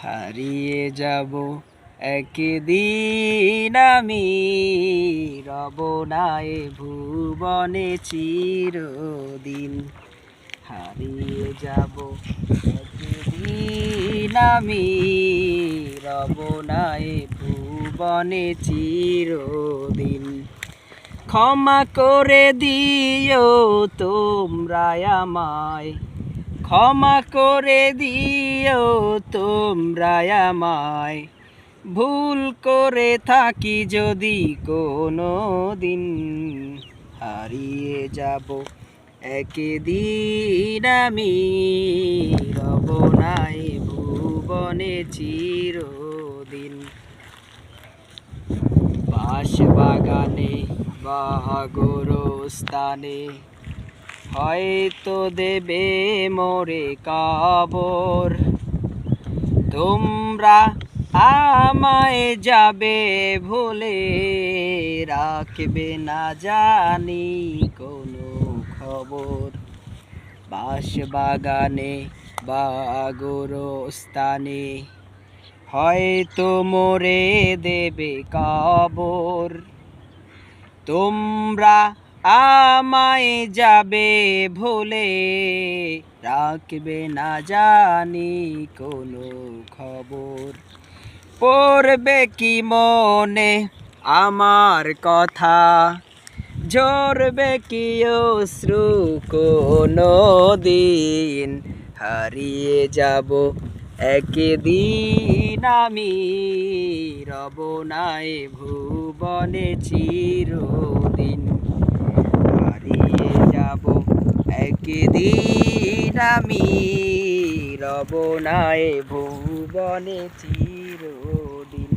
হারিয়ে যাব একদিন আমি, রব না এ ভুবনে চিরদিন। হারিয়ে যাব একদিন আমি, রব না এ ভুবনে চিরদিন। ক্ষমা করে দিও তোমরা আমায়, ক্ষমা করে দিও তোমরা আমায়, ভুল করে থাকি যদি কোনো দিন। হারিয়ে যাব একদিন আমি, রব না এ ভুবনে চিরদিন। বাঁশবাগানে বা গোরস্থানে হয়তো দেবে মোরে কবর, তোমরা আমায় যাবে ভুলে, রাখবে না জানি কোনো খবর। বাঁশবাগানে বা গোরস্থানে হয়তো মোরে দেবে কবর, তোমরা আমায় যাবে ভুলে, রাখবে না জানি কোনো খবর। পড়বে কি মনে আমার কথা, ঝরবে কি অশ্রু কোনো দিন। হারিয়ে যাব একদিন আমি, রব না এ ভুবনে চিরদিন। হারিয়ে যাব একদিন আমি, রব না এ ভুবনে চিরদিন।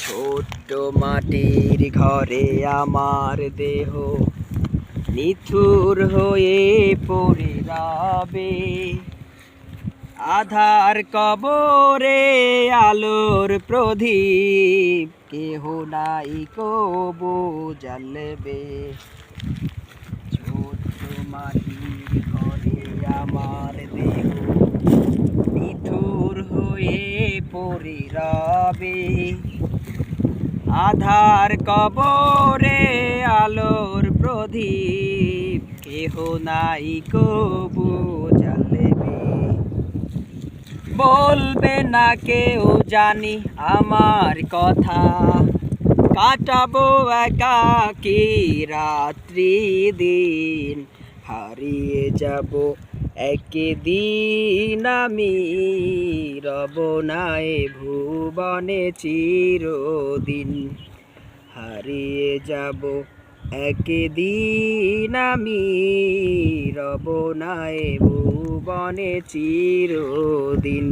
ছোট্ট মাটির ঘরে আমার দেহ নিথুর হয়ে পড়ে রবে, আধার কবরে আলোর প্রদীপ কেহ নাই কবু জ্বালবে। ছোট্ট মাটির ঘরে আমার দেহ নিথুর হয়ে পড়ে রবে, আধার কবরে আলোর প্রদীপ কেহ নাই কবু জ্বালবে। বলবে না কেউ জানি আমার কথা, কাটাবো একাকী রাত্রি দিন। হারিয়ে যাব একদিন আমি, রব না এ ভুবনে চিরদিন। হারিয়ে যাব একদিন আমি, রব না এ ভুবনে চিরদিন।